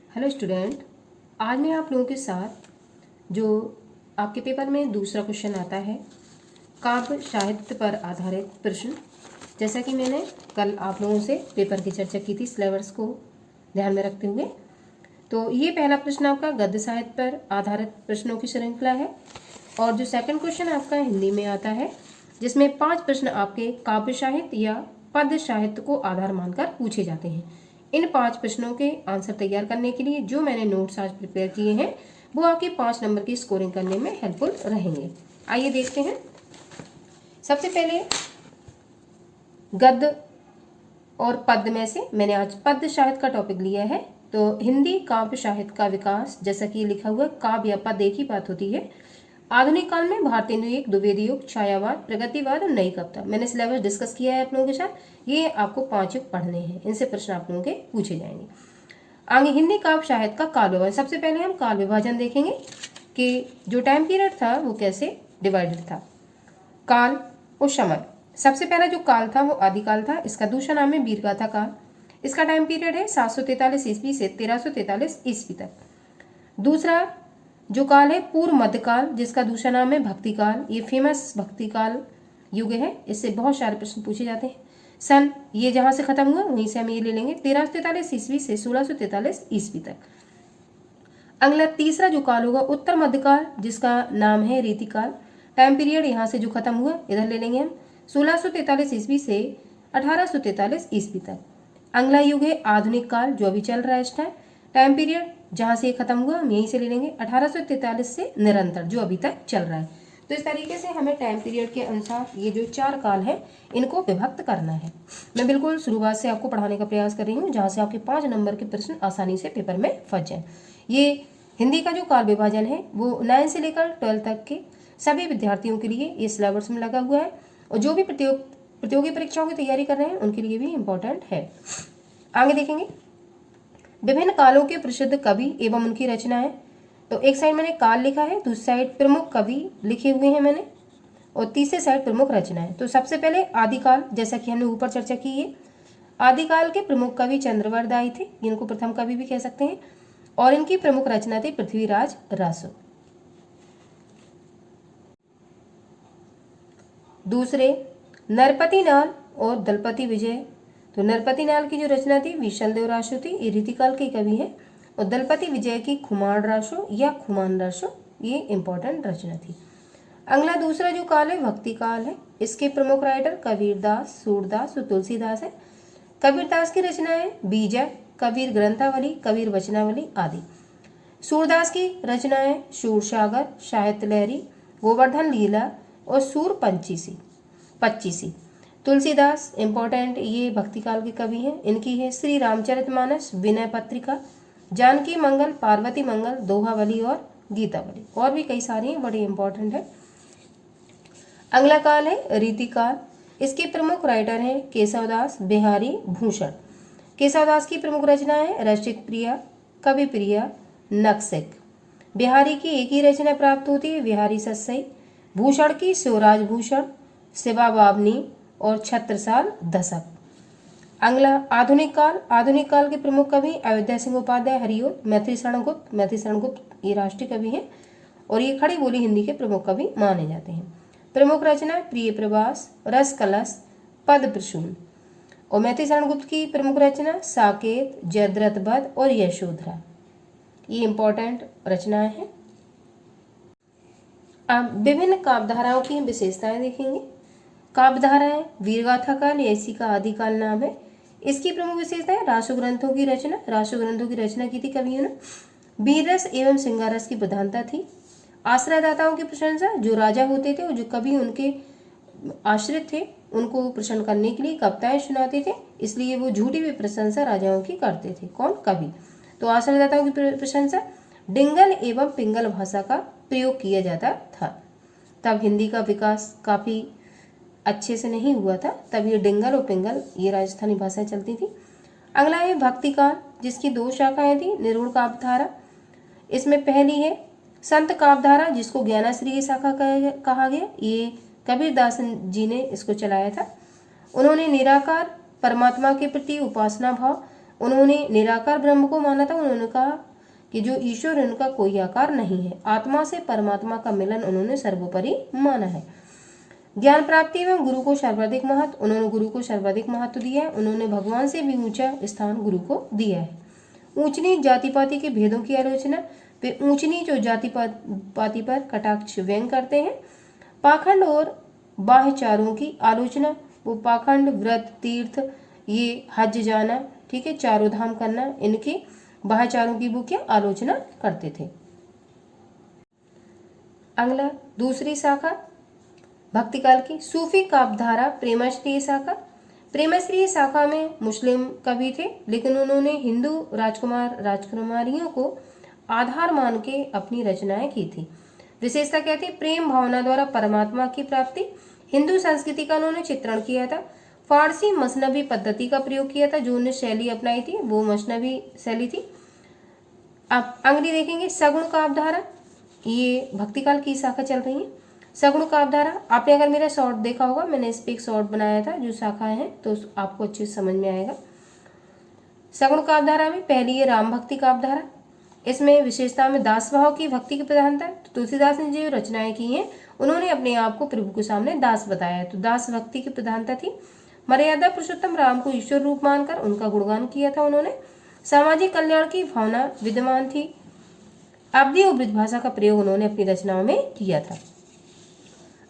Hello student, आज मैं आप लोगों के साथ जो आपके पेपर में दूसरा क्वेश्चन आता है काव्य साहित्य पर आधारित प्रश्न। जैसा कि मैंने कल आप लोगों से पेपर की चर्चा की थी सिलेबस को ध्यान में रखते हुए, तो ये पहला प्रश्न आपका गद्य साहित्य पर आधारित प्रश्नों की श्रृंखला है। और जो सेकंड क्वेश्चन आपका हिंदी में आता है जिसमें 5 प्रश्न आपके काव्य साहित्य या पद्य साहित्य को आधार मानकर पूछे जाते हैं। इन 5 प्रश्नों के आंसर तैयार करने के लिए जो मैंने नोट्स आज प्रिपेयर किए हैं वो आपके 5 नंबर की स्कोरिंग करने में हेल्पफुल रहेंगे। आइए देखते हैं। सबसे पहले गद्य और पद्य में से मैंने आज पद्य साहित्य का टॉपिक लिया है। तो हिंदी काव्य साहित्य का विकास, जैसा कि लिखा हुआ काव्य या पद्य एक ही बात होती है। आधुनिक काल में भारतीय युग, द्विवेदी युग, छायावाद, प्रगतिवाद और नई कविता। मैंने सिलेबस डिस्कस किया है आप लोगों के साथ। ये आपको 5 युग पढ़ने हैं, इनसे प्रश्न आप लोगों के पूछे जाएंगे। आगे हिंदी काव्य साहित्य का काल विभाजन। सबसे पहले हम काल विभाजन देखेंगे कि जो टाइम पीरियड था वो कैसे डिवाइडेड था। काल और समय। सबसे पहला जो काल था वो आदिकाल था। इसका दूसरा नाम है वीरगाथा काल। इसका टाइम पीरियड है 743 ईस्वी से 1343 ईस्वी तक। दूसरा जो काल है पूर्व मध्यकाल, जिसका दूसरा नाम है भक्ति काल। ये फेमस भक्ति काल युग है, इससे बहुत सारे प्रश्न पूछे जाते हैं। सन ये जहां से खत्म हुआ वहीं से हम ये ले लेंगे 1343 ईस्वी से 1643 ईस्वी तक। अगला तीसरा जो काल होगा उत्तर मध्यकाल, जिसका नाम है रीतिकाल। टाइम पीरियड यहाँ से जो खत्म हुआ इधर ले लेंगे हम 1643 ईस्वी से 1843 ईस्वी तक। अगला युग है आधुनिक काल, जो अभी चल रहा है इस टाइम पीरियड जहां से ये खत्म हुआ हम यहीं से ले लेंगे 1843 से निरंतर, जो अभी तक चल रहा है। तो इस तरीके से हमें टाइम पीरियड के अनुसार ये जो 4 काल है इनको विभक्त करना है। मैं बिल्कुल शुरुआत से आपको पढ़ाने का प्रयास कर रही हूँ जहाँ से आपके 5 नंबर के प्रश्न आसानी से पेपर में फंस जाए। ये हिंदी का जो काल विभाजन है वो 9 से लेकर 12 तक के सभी विद्यार्थियों के लिए ये सिलेबस में लगा हुआ है, और जो भी प्रतियोगी परीक्षाओं की तैयारी कर रहे हैं उनके लिए भी इम्पोर्टेंट है। आगे देखेंगे विभिन्न कालों के प्रसिद्ध कवि एवं उनकी रचनाएं। तो एक साइड मैंने काल लिखा है, दूसरी साइड प्रमुख कवि लिखे हुए हैं मैंने, और तीसरे साइड प्रमुख रचनाएं। तो सबसे पहले आदिकाल, जैसा कि हमने ऊपर चर्चा की है, आदिकाल के प्रमुख कवि चंद्रवरदाई थे, इनको प्रथम कवि भी कह सकते हैं, और इनकी प्रमुख रचना थी पृथ्वीराज रासो। दूसरे नरपति नाल और दलपति विजय। तो नरपति नाल की जो रचना थी विशलदेव रासो थी, ये रीतिकाल के कवि है, और दलपति विजय की खुमान रासो या खुमान रासो ये इंपॉर्टेंट रचना थी। अगला दूसरा जो काल है भक्ति काल है। इसके प्रमुख राइटर कबीरदास, सूरदास और तुलसीदास है। कबीरदास की रचनाएं बीजक, कबीर ग्रंथावली, कबीर वचनावली आदि। सूरदास की रचनाएं शूरसागर, साहित्य लहरी, गोवर्धन लीला और सूर पच्चीसी। तुलसीदास इंपॉर्टेंट ये भक्ति काल के कवि हैं। इनकी है श्री रामचरितमानस, विनय पत्रिका, जानकी मंगल, पार्वती मंगल, दोहावली और गीतावली, और भी कई सारी हैं, बड़े इंपॉर्टेंट है। अगला काल है रीतिकाल। इसके प्रमुख राइटर हैं केशवदास, बिहारी, भूषण। केशवदास की प्रमुख रचना है रसिक प्रिया, कवि प्रिया, नक्सिक। बिहारी की एक ही रचना प्राप्त होती है, बिहारी सस्सई। भूषण की शिवराज भूषण, शिवा बावनी और छत्रसाल दशक। अगला आधुनिक काल के प्रमुख कवि अयोध्या सिंह उपाध्याय, हरिओं, मैथिली शरण गुप्त ये राष्ट्रीय कवि हैं, और ये खड़ी बोली हिंदी के प्रमुख कवि माने जाते हैं। प्रमुख रचना प्रिय प्रवास, रस कलश, पद प्रसून। और मैथिली शरण गुप्त की प्रमुख रचना साकेत, जयद्रथ वध और यशोधरा, ये इंपॉर्टेंट रचनाएं हैं। अब विभिन्न काव्यधाराओं की विशेषताएं देखेंगे। काव्यधाराएं वीरगाथा काल ऐसी का आदिकाल नाम है। इसकी प्रमुख विशेषता है रासो ग्रंथों की रचना की थी कवियों ने। वीर रस एवं श्रृंगार रस की प्रधानता थी। आश्रयदाताओं की प्रशंसा, जो राजा होते थे और जो कवि उनके आश्रित थे उनको प्रसन्न करने के लिए कविताएं सुनाते थे, इसलिए वो झूठी भी प्रशंसा राजाओं की करते थे। कौन? कवि। तो आश्रयदाताओं की प्रशंसा डिंगल एवं पिंगल भाषा का प्रयोग किया जाता था। तब हिंदी का विकास काफी अच्छे से नहीं हुआ था, तब ये डिंगल और पिंगल ये राजस्थानी भाषाएं चलती थी। अगला है भक्ति काल, जिसकी 2 शाखाएं थी। निरूढ़ काव्यधारा, इसमें पहली है संत काव्यधारा, जिसको ज्ञानाश्री की शाखा कहा गया। ये कबीरदास जी ने इसको चलाया था। उन्होंने निराकार परमात्मा के प्रति उपासना भाव उन्होंने निराकार ब्रह्म को माना था। उन्होंने कहा कि जो ईश्वर है उनका कोई आकार नहीं है। आत्मा से परमात्मा का मिलन उन्होंने सर्वोपरि माना है। ज्ञान प्राप्ति में गुरु को सर्वाधिक महत्व, उन्होंने गुरु को सर्वाधिक महत्व दिया है। उन्होंने भगवान से भी ऊंचा स्थान गुरु को दिया है। ऊंच नीच जाति पाति के भेदों की आलोचना, वे ऊंच नीच और जाति पाति पर कटाक्ष व्यंग करते हैं। पाखंड और बाह्यचारों की आलोचना, वो पाखंड, व्रत, तीर्थ, ये हज जाना, ठीक है, चारों धाम करना, इनके बाह्यचारों की वो क्या आलोचना करते थे। अगला दूसरी शाखा भक्ति काल की सूफी काव्यधारा प्रेमाश्रय शाखा। प्रेमाश्रय शाखा में मुस्लिम कवि थे, लेकिन उन्होंने हिंदू राजकुमार राजकुमारियों को आधार मान के अपनी रचनाएं की थी। विशेषता क्या थी? प्रेम भावना द्वारा परमात्मा की प्राप्ति। हिंदू संस्कृति का उन्होंने चित्रण किया था। फारसी मसनबी पद्धति का प्रयोग किया था। जो उन्होंने शैली अपनाई थी वो मसनबी शैली थी। अब अगली देखेंगे सगुण काव्यधारा, ये भक्ति काल की शाखा चल रही है। सगुण काव्यधारा, आपने अगर मेरा शॉर्ट देखा होगा, मैंने इस पे एक शॉर्ट बनाया था जो शाखाएं हैं, तो आपको अच्छे से समझ में आएगा। सगुण काव्यधारा में पहली है राम भक्ति काव्यधारा। इसमें विशेषता में दास भाव की भक्ति की प्रधानता है। तो तुलसीदास ने जो रचनाएं की हैं उन्होंने अपने आप को प्रभु के सामने दास बताया, तो दास भक्ति की प्रधानता थी। मर्यादा पुरुषोत्तम राम को ईश्वर रूप मानकर उनका गुणगान किया था उन्होंने। सामाजिक कल्याण की भावना विद्यमान थी। अवधी और ब्रजभाषा का प्रयोग उन्होंने अपनी रचनाओं में किया था।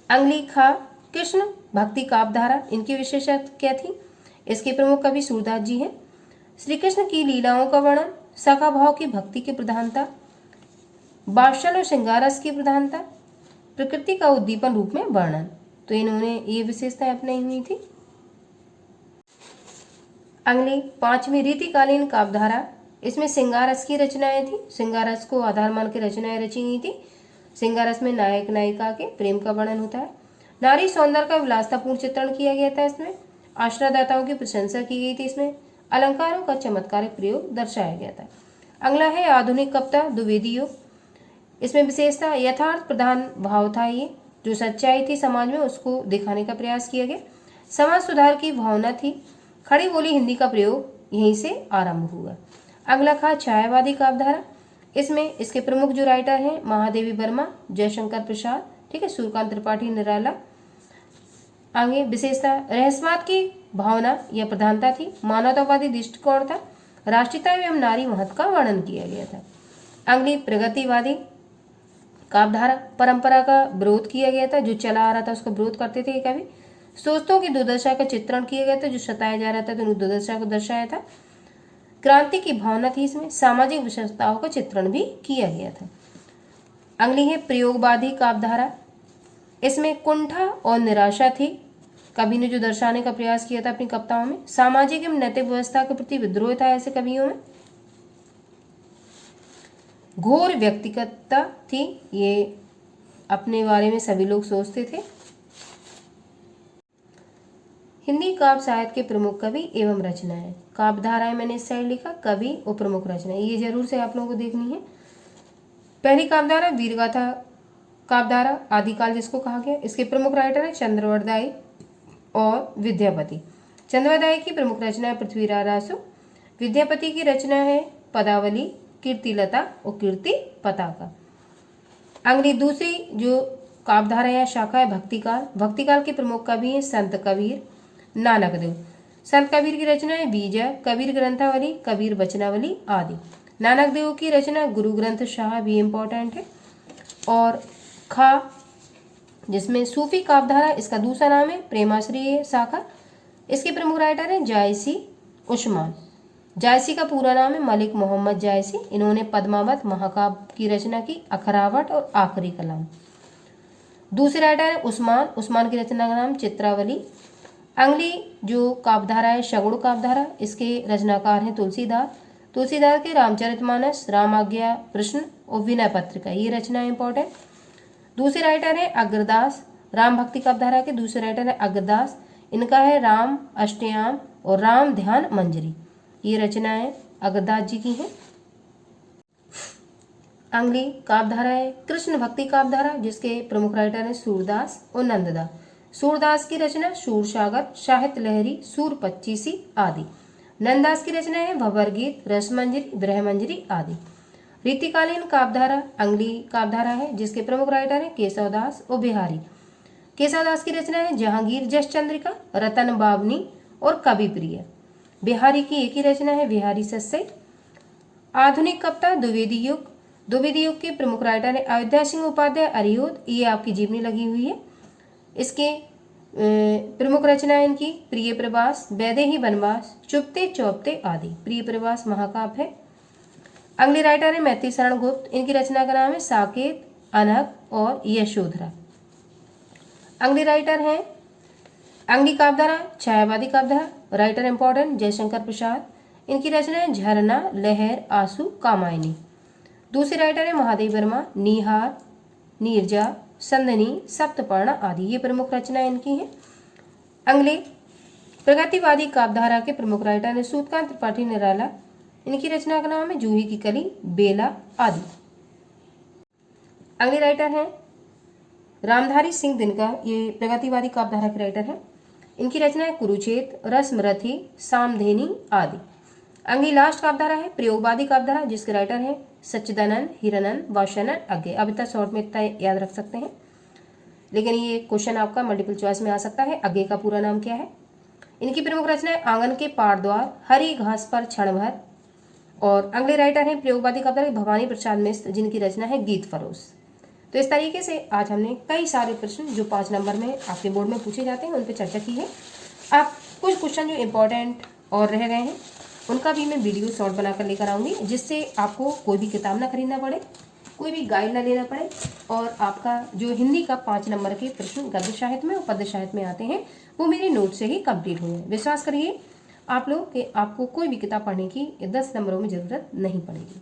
अगली खा कृष्ण भक्ति काव्यधारा, इनकी विशेषता क्या थी? इसके प्रमुख कवि सूरदास जी हैं। श्री कृष्ण की लीलाओं का वर्णन, सखा भाव की भक्ति की प्रधानता, वात्सल और श्रृंगार रस की प्रधानता, प्रकृति का उद्दीपन रूप में वर्णन, तो इन्होंने ये विशेषताएं अपनाई हुई थी। अगली पांचवी रीतिकालीन काव्यधारा, इसमें श्रृंगार रस की रचनाएं थी। श्रृंगार रस को आधार मान के रचनाएं रची गई थी। श्रृंगार रस में नायक नायिका के प्रेम का वर्णन होता है। नारी सौंदर्य का विलासतापूर्ण चित्रण किया गया था। इसमें आश्रयदाताओं की प्रशंसा की गई थी। इसमें अलंकारों का चमत्कारिक प्रयोग दर्शाया गया था। अगला है आधुनिक कविता द्विवेदी युग। इसमें विशेषता यथार्थ प्रधान भाव था। ये जो सच्चाई थी समाज में उसको दिखाने का प्रयास किया गया। समाज सुधार की भावना थी। खड़ी बोली हिंदी का प्रयोग यहीं से आरंभ हुआ। अगला था छायावादी काव्यधारा। इसमें इसके प्रमुख जो राइटर हैं महादेवी वर्मा, जयशंकर प्रसाद, ठीक है, सूर्यकांत त्रिपाठी, निराला। आगे विशेषता रहस्यवाद की भावना या प्रधानता थी। मानवतावादी दृष्टिकोण था। राष्ट्रीयता एवं नारी महत्व का वर्णन किया गया था। अगली प्रगतिवादी काव्यधारा, परंपरा का विरोध किया गया था। जो चला आ रहा था उसका विरोध करते थे कवि। सोचतों की दुर्दशा का चित्रण किया गया था। जो सताया जा रहा था तो दुर्दशा को दर्शाया था। क्रांति की भावना थी। इसमें सामाजिक विशेषताओं का चित्रण भी किया गया था। अगली है प्रयोगवादी काव्यधारा। इसमें कुंठा और निराशा थी। कवि ने जो दर्शाने का प्रयास किया था अपनी कविताओं में। सामाजिक एवं नैतिक व्यवस्था के प्रति विद्रोह था ऐसे कवियों में। घोर व्यक्तिगतता थी। ये अपने बारे में सभी लोग सोचते थे। हिंदी काव्य साहित्य के प्रमुख कवि एवं रचनाएं। काव्यधाराएं मैंने इस साइड लिखा, कवि और प्रमुख रचनाएं, ये जरूर से आप लोगों को देखनी है। पहली काव्यधारा वीरगाथा काव्यधारा, आदिकाल जिसको कहा गया। इसके प्रमुख राइटर है चंद्रवरदाई और विद्यापति। चंद्रवरदाई की प्रमुख रचना है पृथ्वीराज रासो। विद्यापति की रचना है पदावली, कीर्तिलता और कीर्ति पताका। अगली दूसरी जो काव्यधारा या शाखा है भक्तिकाल। भक्तिकाल के प्रमुख कवि हैं संत कबीर, नानक देव। संत कबीर की रचना है बीजा, कबीर ग्रंथावली, कबीर वचनावली आदि। नानक देव की रचना गुरु ग्रंथ शाह भी इम्पोर्टेंट है। और खा जिसमें सूफी काव्यधारा, इसका दूसरा नाम है प्रेमाश्रय शाखा। इसके प्रमुख राइटर हैं जायसी उस्मान। जायसी का पूरा नाम है मलिक मोहम्मद जायसी। इन्होंने पद्मावत महाकाव्य की रचना की, अखरावट और आखिरी कलाम। दूसरे राइटर है उस्मान। उस्मान की रचना का नाम चित्रावली। अगली जो काव्यधारा है सगुण काव्यधारा। इसके रचनाकार हैं तुलसीदास। तुलसीदास के रामचरितमानस, राम आज्ञा प्रश्न और विनय पत्रिका, ये रचना इंपॉर्टेंट। दूसरे राइटर है अग्रदास। राम भक्ति काव्यधारा के दूसरे राइटर है अग्रदास। इनका है राम अष्टयाम और राम ध्यान मंजरी, ये रचनाएं अग्रदास जी की हैं। अगली काव्यधारा है कृष्ण भक्ति काव्यधारा, जिसके प्रमुख राइटर हैं सूरदास और नंददास। सूरदास की रचना सूरसागर, साहित्य लहरी, सूर पच्चीसी आदि। नंददास की रचना है भंवर गीत, रसमंजरी, ब्रह्मंजरी आदि। रीतिकालीन काव्यधारा अंगली काव्यधारा है, जिसके प्रमुख राइटर हैं केशवदास और बिहारी। केशवदास की रचना है जहांगीर जस चंद्रिका, रतन बावनी और कवि प्रिय। बिहारी की एक ही रचना है बिहारी सस्सई। आधुनिक कविता द्विवेदी युग। द्विवेदी युग के प्रमुख राइटर है अयोध्या सिंह उपाध्याय, अरियोद, ये आपकी जीवनी लगी हुई है। इसके प्रमुख रचनाएं इनकी प्रिय प्रवास, वैदेही वनवास, चुपते चौपते आदि। प्रिय प्रवास महाकाव्य है। अगले राइटर है मैत्री शरण गुप्त, इनकी रचना का नाम है साकेत, अनक और यशोधरा। अगले राइटर हैं अंगली काव्यधारा, छायावादी काव्यधारा। राइटर इंपॉर्टेंट जयशंकर प्रसाद, इनकी रचना है झरना, लहर, आंसू, कामायनी। दूसरे राइटर है महादेव वर्मा, निहार, नीरजा, संदनी, सप्तपर्णा आदि। ये प्रमुख रचनाएं इनकी हैं। अगले प्रगतिवादी काव्यधारा के प्रमुख राइटर है सूतकांत त्रिपाठी निराला, इनकी रचना का नाम है जूही की कली, बेला आदि। अगले राइटर हैं रामधारी सिंह दिनकर, ये प्रगतिवादी काव्यधारा के राइटर हैं। इनकी रचना है कुरुक्षेत्र, रसमरथी, सामधेनी आदि। अगली लास्ट काव्यधारा है प्रयोगवादी काव्यधारा, जिसके राइटर हैं सच्चिदानंद, हिरानंद, वासवानंद अज्ञे। अब इतना शॉर्ट में इतना याद रख सकते हैं, लेकिन ये क्वेश्चन आपका मल्टीपल चॉइस में आ सकता है। अज्ञे का पूरा नाम क्या है? इनकी प्रमुख रचना है आंगन के पार द्वार, हरी घास पर क्षण भर। और अगले राइटर हैं प्रयोगवादी काव्यधारा भवानी प्रसाद मिश्र, जिनकी रचना है गीत फरोश। तो इस तरीके से आज हमने कई सारे प्रश्न जो 5 नंबर में आपके बोर्ड में पूछे जाते हैं उन पर चर्चा की है। आप कुछ क्वेश्चन जो इम्पोर्टेंट और रह गए हैं उनका भी मैं वीडियो शॉर्ट बनाकर लेकर आऊँगी, जिससे आपको कोई भी किताब ना खरीदना पड़े, कोई भी गाइड ना लेना पड़े, और आपका जो हिंदी का 5 नंबर के प्रश्न गद्य साहित्य में और पद्य साहित्य में आते हैं वो मेरे नोट से ही कंप्लीट हुए हैं। विश्वास करिए आप लोग कि आपको कोई भी किताब पढ़ने की 10 नंबरों में ज़रूरत नहीं पड़ेगी।